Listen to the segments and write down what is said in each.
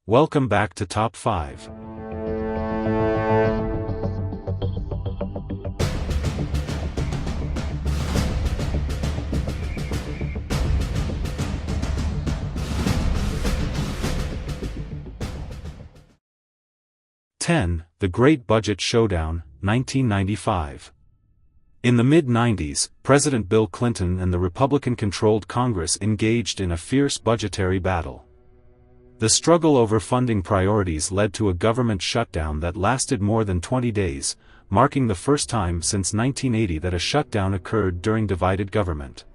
Welcome back to Top 5. The Great Budget Showdown, 1995. In the mid-90s, President Bill Clinton and the Republican-controlled Congress engaged in a fierce budgetary battle. The struggle over funding priorities led to a government shutdown that lasted more than 20 days, marking the first time since 1980 that a shutdown occurred during divided government.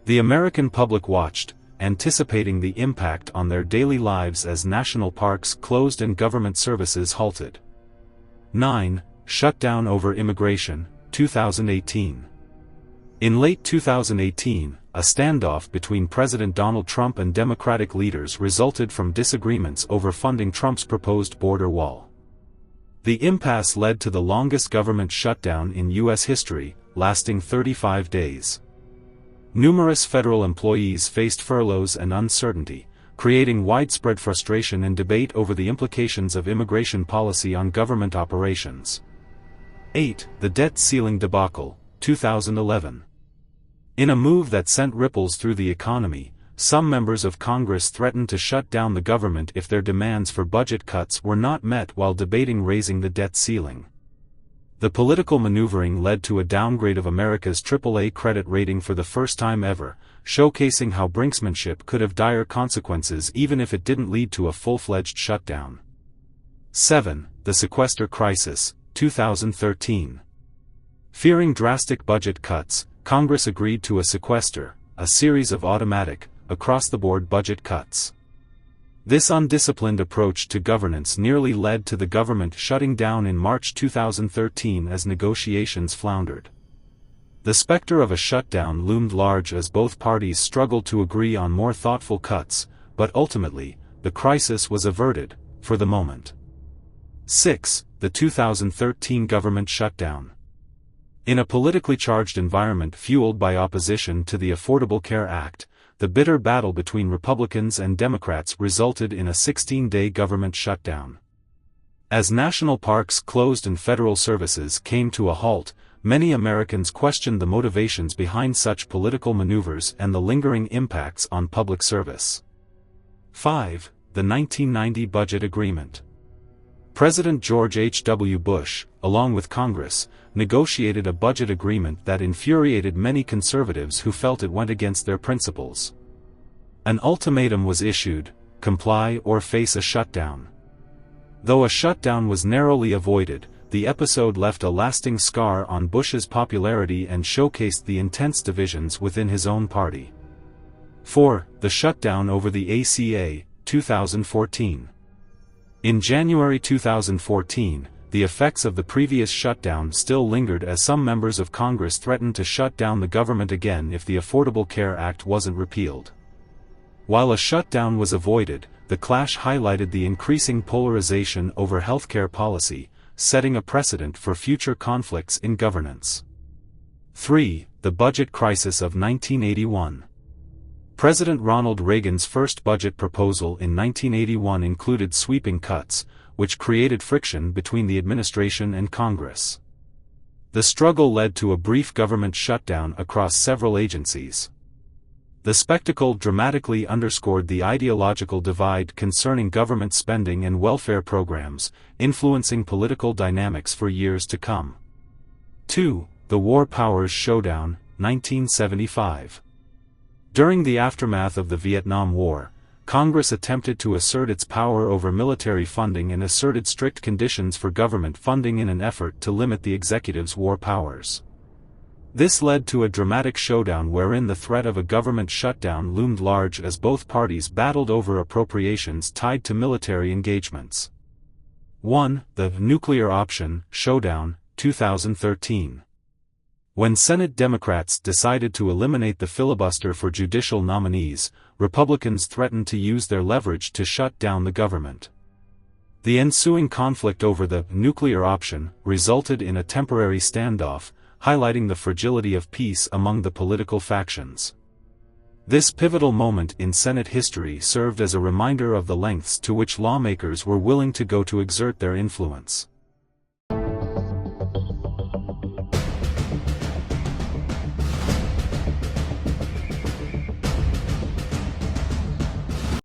The American public watched, anticipating the impact on their daily lives as national parks closed and government services halted. 9. Shutdown over immigration, 2018. In late 2018, a standoff between President Donald Trump and Democratic leaders resulted from disagreements over funding Trump's proposed border wall. The impasse led to the longest government shutdown in U.S. history, lasting 35 days. Numerous federal employees faced furloughs and uncertainty, creating widespread frustration and debate over the implications of immigration policy on government operations. 8. The debt ceiling debacle, 2011. In a move that sent ripples through the economy, some members of Congress threatened to shut down the government if their demands for budget cuts were not met while debating raising the debt ceiling. The political maneuvering led to a downgrade of America's AAA credit rating for the first time ever, showcasing how brinksmanship could have dire consequences even if it didn't lead to a full-fledged shutdown. 7. The sequester crisis, 2013. Fearing drastic budget cuts, Congress agreed to a sequester, a series of automatic, across-the-board budget cuts. This undisciplined approach to governance nearly led to the government shutting down in March 2013 as negotiations floundered. The specter of a shutdown loomed large as both parties struggled to agree on more thoughtful cuts, but ultimately, the crisis was averted, for the moment. 6. The 2013 government shutdown. In a politically charged environment fueled by opposition to the Affordable Care Act, the bitter battle between Republicans and Democrats resulted in a 16-day government shutdown. As national parks closed and federal services came to a halt, many Americans questioned the motivations behind such political maneuvers and the lingering impacts on public service. 5. The 1990 Budget Agreement. President George H.W. Bush, along with Congress, negotiated a budget agreement that infuriated many conservatives who felt it went against their principles. An ultimatum was issued: comply or face a shutdown. Though a shutdown was narrowly avoided, the episode left a lasting scar on Bush's popularity and showcased the intense divisions within his own party. 4. The shutdown over the ACA, 2014. In January 2014, the effects of the previous shutdown still lingered as some members of Congress threatened to shut down the government again if the Affordable Care Act wasn't repealed. While a shutdown was avoided, the clash highlighted the increasing polarization over healthcare policy, setting a precedent for future conflicts in governance. 3. The budget crisis of 1981. President Ronald Reagan's first budget proposal in 1981 included sweeping cuts, which created friction between the administration and Congress. The struggle led to a brief government shutdown across several agencies. The spectacle dramatically underscored the ideological divide concerning government spending and welfare programs, influencing political dynamics for years to come. 2. The War Powers Showdown, 1975. During the aftermath of the Vietnam War, Congress attempted to assert its power over military funding and asserted strict conditions for government funding in an effort to limit the executive's war powers. This led to a dramatic showdown wherein the threat of a government shutdown loomed large as both parties battled over appropriations tied to military engagements. 1. The Nuclear Option Showdown, 2013. When Senate Democrats decided to eliminate the filibuster for judicial nominees, Republicans threatened to use their leverage to shut down the government. The ensuing conflict over the nuclear option resulted in a temporary standoff, highlighting the fragility of peace among the political factions. This pivotal moment in Senate history served as a reminder of the lengths to which lawmakers were willing to go to exert their influence.